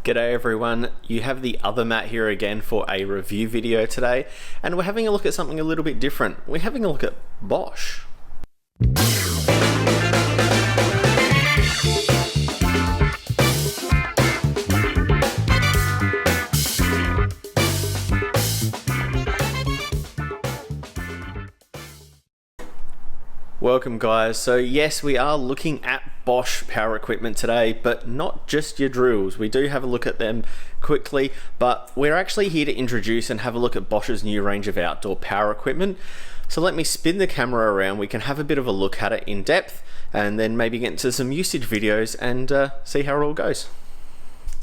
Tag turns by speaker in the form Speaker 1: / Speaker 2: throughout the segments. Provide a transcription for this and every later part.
Speaker 1: G'day everyone, you have the other Matt here again for a review video today, and we're having a look at something a little bit different. We're having a look at Bosch. Welcome guys. So yes, we are looking at Bosch power equipment today, but not just your drills. We do have a look at them quickly, but we're actually here to introduce and have a look at Bosch's new range of outdoor power equipment. So let me spin the camera around, we can have a bit of a look at it in depth, and then maybe get into some usage videos and see how it all goes.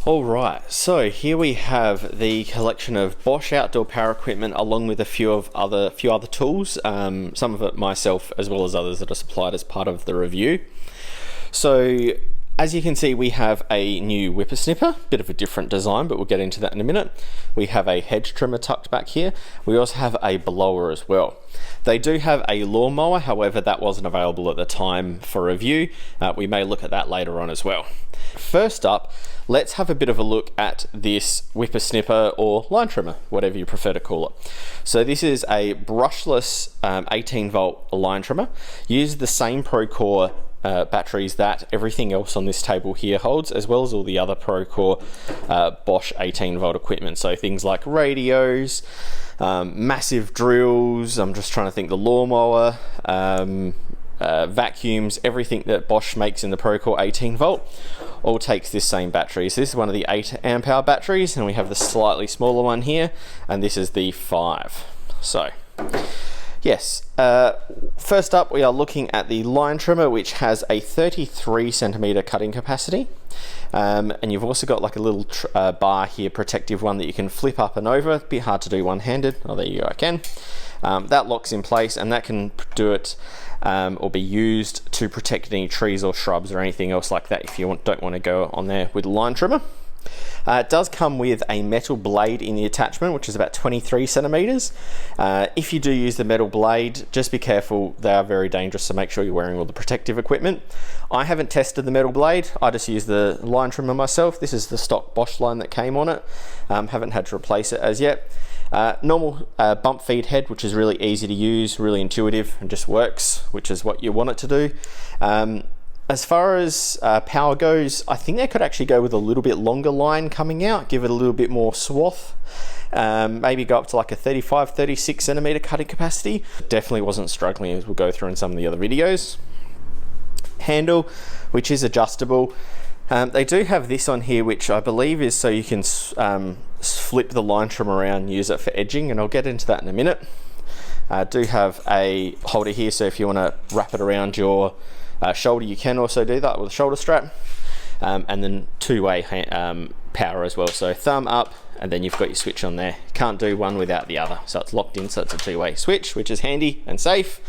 Speaker 1: Alright, so here we have the collection of Bosch outdoor power equipment along with a few other tools, some of it myself as well as others that are supplied as part of the review. So as you can see, we have a new whippersnipper, bit of a different design, but we'll get into that in a minute. We have a hedge trimmer tucked back here. We also have a blower as well. They do have a lawnmower, however that wasn't available at the time for review. We may look at that later on as well. First up, let's have a bit of a look at this whippersnipper or line trimmer, whatever you prefer to call it. So this is a brushless 18 volt line trimmer. Use the same Procore batteries that everything else on this table here holds, as well as all the other Procore Bosch 18 volt equipment. So things like radios, massive drills, I'm just trying to think, the lawnmower, vacuums, everything that Bosch makes in the Procore 18 volt all takes this same battery. So this is one of the 8 amp hour batteries, and we have the slightly smaller one here, and this is the 5. So yes, first up we are looking at the line trimmer, which has a 33 centimeter cutting capacity, and you've also got like a little bar here, protective one that you can flip up and over. It'd be hard to do one-handed. Oh, there you go, I can. That locks in place, and that can do it or be used to protect any trees or shrubs or anything else like that if you don't want to go on there with a line trimmer. It does come with a metal blade in the attachment, which is about 23 centimeters. If you do use the metal blade, just be careful, they are very dangerous, so make sure you're wearing all the protective equipment. I haven't tested the metal blade, I just use the line trimmer myself. This is the stock Bosch line that came on it. Haven't had to replace it as yet. Normal bump feed head, which is really easy to use, really intuitive, and just works, which is what you want it to do. As far as power goes, I think they could actually go with a little bit longer line coming out, give it a little bit more swath, maybe go up to like a 35, 36 centimeter cutting capacity. Definitely wasn't struggling, as we'll go through in some of the other videos. Handle, which is adjustable. They do have this on here, which I believe is so you can flip the line trimmer around and use it for edging, and I'll get into that in a minute. Do have a holder here, so if you want to wrap it around your shoulder, you can also do that with a shoulder strap. And then two-way power as well, so thumb up, and then you've got your switch on there. Can't do one without the other, so it's locked in, so it's a two-way switch, which is handy and safe.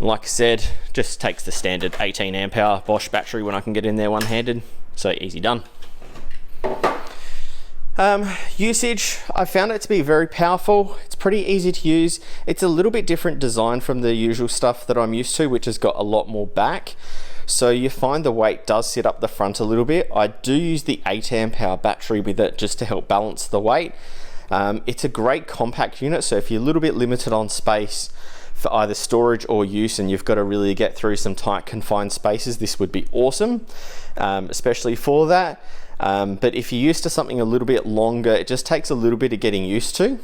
Speaker 1: Like I said, just takes the standard 18 amp hour Bosch battery when I can get in there one-handed, so easy done. Usage, I found it to be very powerful. It's pretty easy to use. It's a little bit different design from the usual stuff that I'm used to, which has got a lot more back. So you find the weight does sit up the front a little bit. I do use the 8 amp hour battery with it just to help balance the weight. It's a great compact unit, so if you're a little bit limited on space for either storage or use, and you've got to really get through some tight confined spaces, this would be awesome, especially for that. But if you're used to something a little bit longer, it just takes a little bit of getting used to.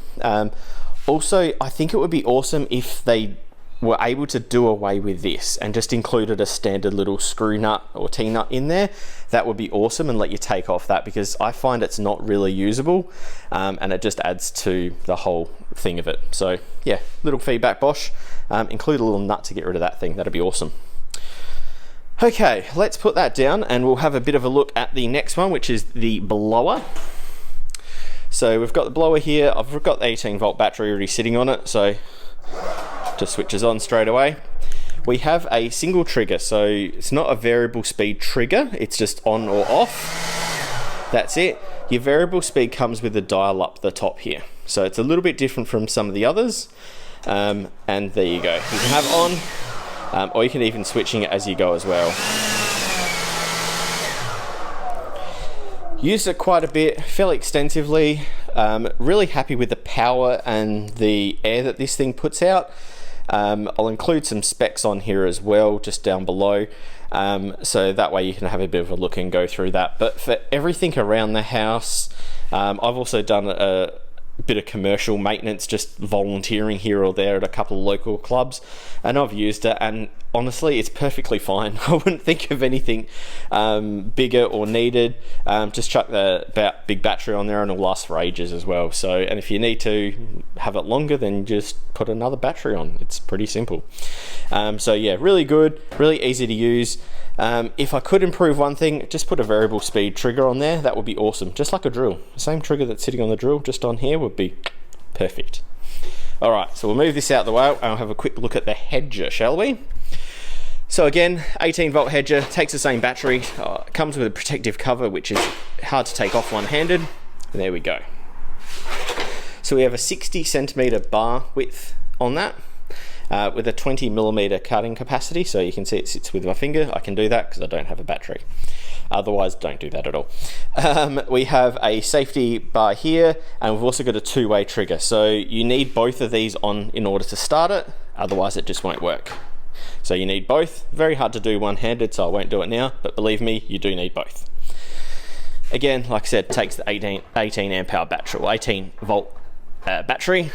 Speaker 1: Also, I think it would be awesome if they were able to do away with this and just included a standard little screw nut or T-nut in there. That would be awesome, and let you take off that, because I find it's not really usable, and it just adds to the whole thing of it. So yeah, little feedback Bosch, include a little nut to get rid of that thing. That'd be awesome. Okay, let's put that down and we'll have a bit of a look at the next one, which is the blower. So we've got the blower here. I've got the 18 volt battery already sitting on it, so just switches on straight away. We have a single trigger, so it's not a variable speed trigger, it's just on or off. That's it. Your variable speed comes with a dial up the top here, so it's a little bit different from some of the others. And there you go, you can have on, or you can even switching it as you go as well. Used it quite a bit, fairly extensively. Really happy with the power and the air that this thing puts out. I'll include some specs on here as well, just down below, so that way you can have a bit of a look and go through that. But for everything around the house, I've also done a bit of commercial maintenance, just volunteering here or there at a couple of local clubs, and I've used it, and honestly it's perfectly fine. I wouldn't think of anything bigger or needed. Just chuck the big battery on there and it'll last for ages as well. So, and if you need to have it longer, then just put another battery on. It's pretty simple. So yeah, really good, really easy to use. If I could improve one thing, just put a variable speed trigger on there. That would be awesome, just like a drill. The same trigger that's sitting on the drill, just on here, would be perfect. All right, so we'll move this out of the way and I'll have a quick look at the Hedger, shall we? So again, 18 volt Hedger, takes the same battery, comes with a protective cover, which is hard to take off one-handed. And there we go. So we have a 60 centimeter bar width on that, with a 20 millimeter cutting capacity. So you can see it sits with my finger. I can do that because I don't have a battery. Otherwise, don't do that at all. We have a safety bar here, and we've also got a two-way trigger. So you need both of these on in order to start it. Otherwise, it just won't work. So you need both. Very hard to do one-handed, so I won't do it now, but believe me, you do need both. Again, like I said, takes the 18 amp hour battery, or 18 volt battery,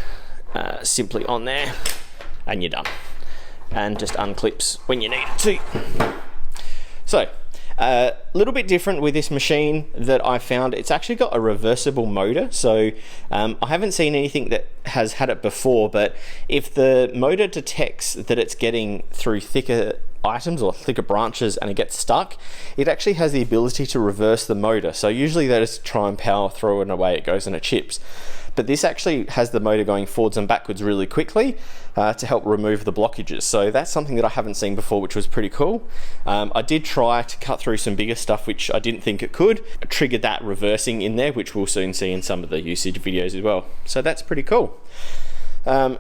Speaker 1: simply on there, and you're done. And just unclips when you need it to. So, a little bit different with this machine that I found, it's actually got a reversible motor. So I haven't seen anything that has had it before, but if the motor detects that it's getting through thicker items or thicker branches and it gets stuck, it actually has the ability to reverse the motor. So usually they just try and power through it and away it goes and it chips. But this actually has the motor going forwards and backwards really quickly to help remove the blockages. So that's something that I haven't seen before, which was pretty cool. I did try to cut through some bigger stuff, which I didn't think it could. I triggered that reversing in there, which we'll soon see in some of the usage videos as well. So that's pretty cool.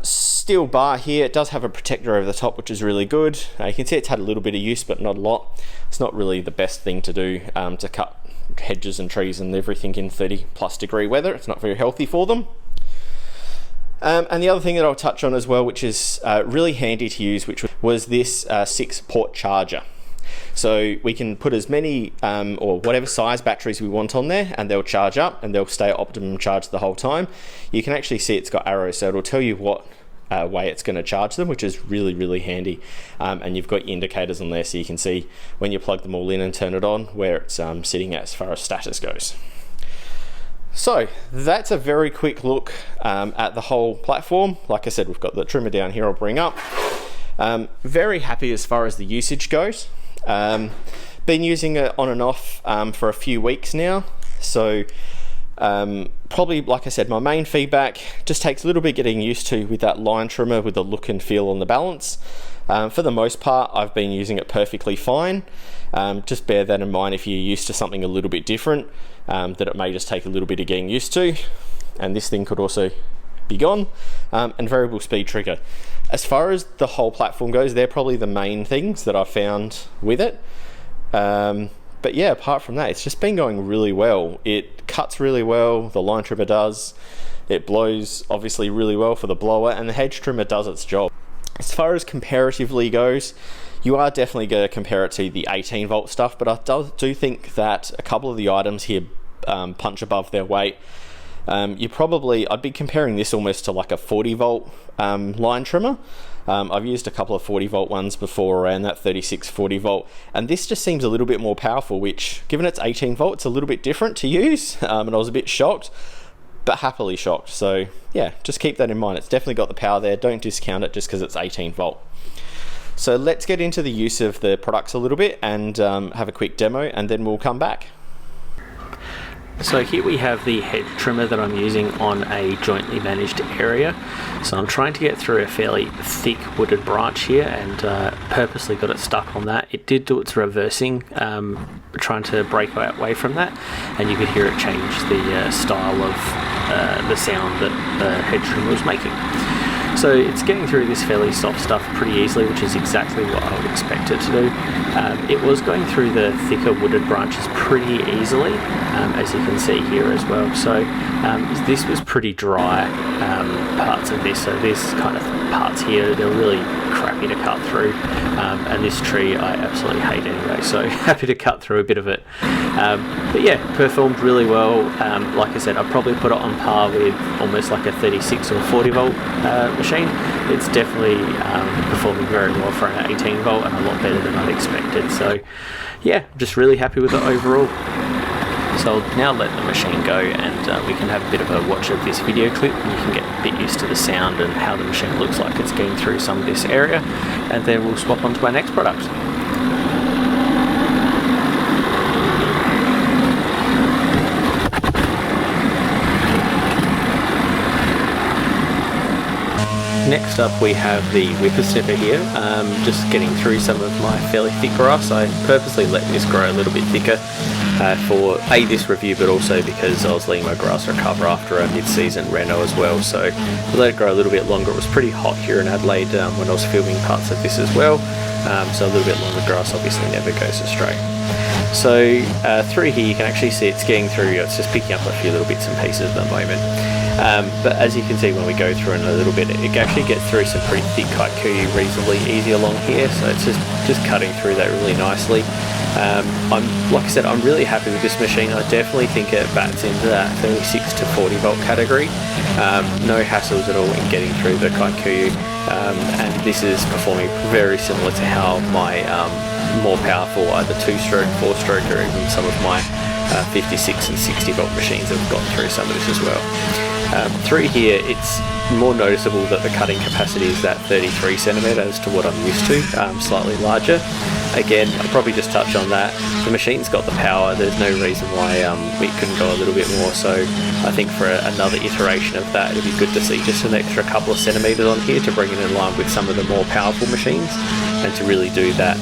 Speaker 1: Steel bar here, it does have a protector over the top, which is really good. You can see it's had a little bit of use, but not a lot. It's not really the best thing to do to cut hedges and trees and everything in 30+ degree weather. It's not very healthy for them. And the other thing that I'll touch on as well, which is really handy to use, which was this 6-port charger. So we can put as many or whatever size batteries we want on there, and they'll charge up and they'll stay at optimum charge the whole time. You can actually see it's got arrows, so it'll tell you what way it's going to charge them, which is really, really handy. And you've got your indicators on there, so you can see when you plug them all in and turn it on where it's sitting at as far as status goes. So that's a very quick look at the whole platform. Like I said, we've got the trimmer down here I'll bring up. Very happy as far as the usage goes. Been using it on and off for a few weeks now. So probably, like I said, my main feedback just takes a little bit getting used to with that line trimmer, with the look and feel on the balance. For the most part, I've been using it perfectly fine. Just bear that in mind if you're used to something a little bit different, that it may just take a little bit of getting used to. And this thing could also be gone. And variable speed trigger. As far as the whole platform goes, they're probably the main things that I've found with it. But yeah, apart from that, it's just been going really well. It cuts really well, the line trimmer does. It blows obviously really well for the blower, and the hedge trimmer does its job. As far as comparatively goes, you are definitely going to compare it to the 18 volt stuff, but I do think that a couple of the items here punch above their weight. I'd be comparing this almost to like a 40 volt line trimmer. I've used a couple of 40 volt ones before around that 40 volt, and this just seems a little bit more powerful, which, given it's 18 volt, it's a little bit different to use, and I was a bit shocked, but happily shocked. So yeah, just keep that in mind. It's definitely got the power there. Don't discount it just because it's 18 volt. So let's get into the use of the products a little bit and have a quick demo, and then we'll come back. So here we have the hedge trimmer that I'm using on a jointly managed area. So I'm trying to get through a fairly thick wooded branch here, and purposely got it stuck on that. It did do its reversing, trying to break away from that, and you could hear it change the style of the sound that the hedge trimmer was making.
Speaker 2: So it's getting through this fairly soft stuff pretty easily, which is exactly what I would expect it to do. It was going through the thicker wooded branches pretty easily, as you can see here as well. So this was pretty dry parts of this, so this kind of parts here, they're really crappy to cut through, and this tree I absolutely hate anyway, so happy to cut through a bit of it. But yeah, performed really well. Like I said, I'd probably put it on par with almost like a 36 or 40 volt machine. It's definitely performing very well for an 18 volt and a lot better than I'd expected. So yeah, just really happy with it overall. So I'll now let the machine go, and we can have a bit of a watch of this video clip, and you can get a bit used to the sound and how the machine looks like it's getting through some of this area, and then we'll swap on to our next product. Next up we have the whipper snipper here, just getting through some of my fairly thick grass. I purposely let this grow a little bit thicker for this review, but also because I was letting my grass recover after a mid-season reno as well, so I let it grow a little bit longer. It was pretty hot here in Adelaide when I was filming parts of this as well, so a little bit longer grass obviously never goes astray. So through here you can actually see it's getting through, it's just picking up a few little bits and pieces at the moment. But as you can see when we go through in a little bit, it actually gets through some pretty thick kikuyu reasonably easy along here, so it's just cutting through that really nicely. Like I said, I'm really happy with this machine. I definitely think it bats into that 36 to 40 volt category. No hassles at all in getting through the kikuyu, and this is performing very similar to how my more powerful either 2-stroke, 4-stroke, or even some of my 56 and 60 volt machines have gotten through some of this as well. Through here it's more noticeable that the cutting capacity is that 33 centimetre as to what I'm used to, slightly larger. Again, I'll probably just touch on that. The machine's got the power, there's no reason why we couldn't go a little bit more, so I think for another iteration of that it'd be good to see just an extra couple of centimetres on here to bring it in line with some of the more powerful machines, and to really do that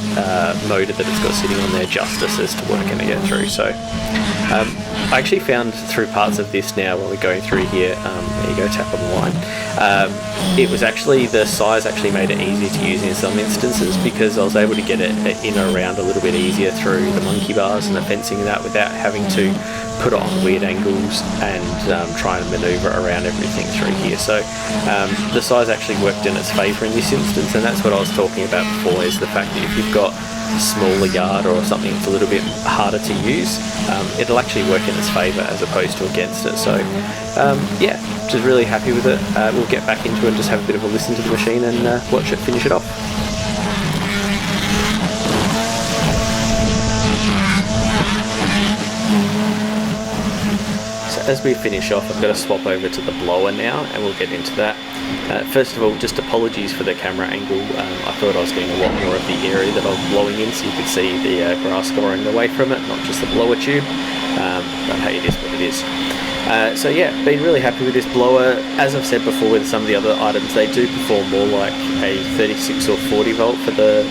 Speaker 2: motor that it's got sitting on there justice as to what it's going to get through. So I actually found through parts of this now when we're going through here, there you go, tap on the line, it was actually, the size actually made it easy to use in some instances, because I was able to get it in and around a little bit easier through the monkey bars and the fencing and that without having to put it on weird angles and try and manoeuvre around everything through here. So the size actually worked in its favour in this instance, and that's what I was talking about before, is the fact that if you've got a smaller yard or something that's a little bit harder to use, it'll actually work in its favour as opposed to against it. So yeah, just really happy with it. We'll get back into it and just have a bit of a listen to the machine and watch it finish it off. As we finish off, I've got to swap over to the blower now, and we'll get into that. First of all, just apologies for the camera angle. I thought I was getting a lot more of the area that I was blowing in, so you could see the grass growing away from it, not just the blower tube. But hey, it is what it is. So yeah, been really happy with this blower. As I've said before with some of the other items, they do perform more like a 36 or 40 volt for the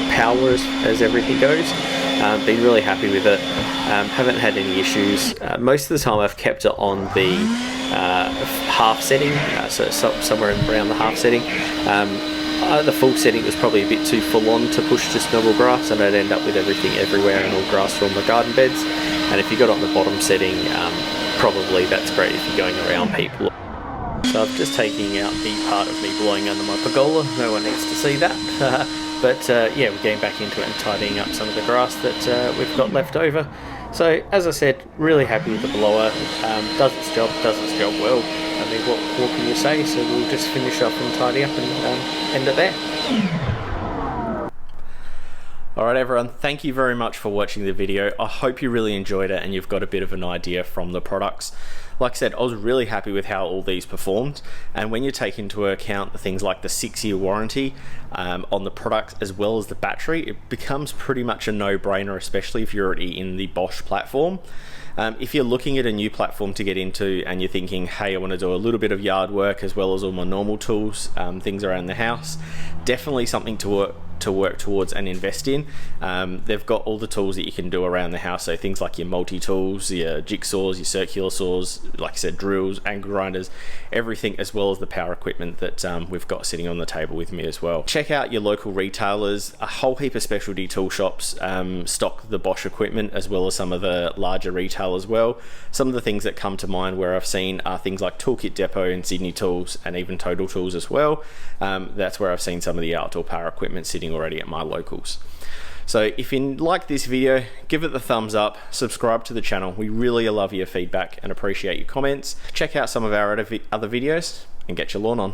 Speaker 2: power as everything goes. Been really happy with it. Haven't had any issues. Most of the time I've kept it on the half setting, so somewhere around the half setting. The full setting was probably a bit too full on to push just normal grass, and I'd end up with everything everywhere and all grass from the garden beds. And if you got on the bottom setting, probably that's great if you're going around people. So I've just taken out the part of me blowing under my pergola. No one needs to see that. But yeah, we're getting back into it and tidying up some of the grass that we've got left over. So as I said, really happy with the blower. Does its job well. I mean, what can you say? So we'll just finish up and tidy up and end it there. Alright everyone, thank you very much for watching the video. I hope you really enjoyed it and you've got a bit of an idea from the products. Like I said, I was really happy with how all these performed, and when you take into account the things like the 6-year warranty on the product as well as the battery, it becomes pretty much a no-brainer, especially if you're already in the Bosch platform. If you're looking at a new platform to get into and you're thinking, hey, I want to do a little bit of yard work as well as all my normal tools, things around the house, definitely something to
Speaker 1: to work towards and invest in. They've got all the tools that you can do around the house, so things like your multi-tools, your jigsaws, your circular saws, like I said, drills, angle grinders, everything, as well as the power equipment that we've got sitting on the table with me as well. Check out your local retailers. A whole heap of specialty tool shops stock the Bosch equipment, as well as some of the larger retail as well. Some of the things that come to mind where I've seen are things like Toolkit Depot and Sydney Tools, and even Total Tools as well. That's where I've seen some of the outdoor power equipment sitting already at my locals. So if you like this video, give it the thumbs up, subscribe to the channel. We really love your feedback and appreciate your comments. Check out some of our other videos and get your lawn on.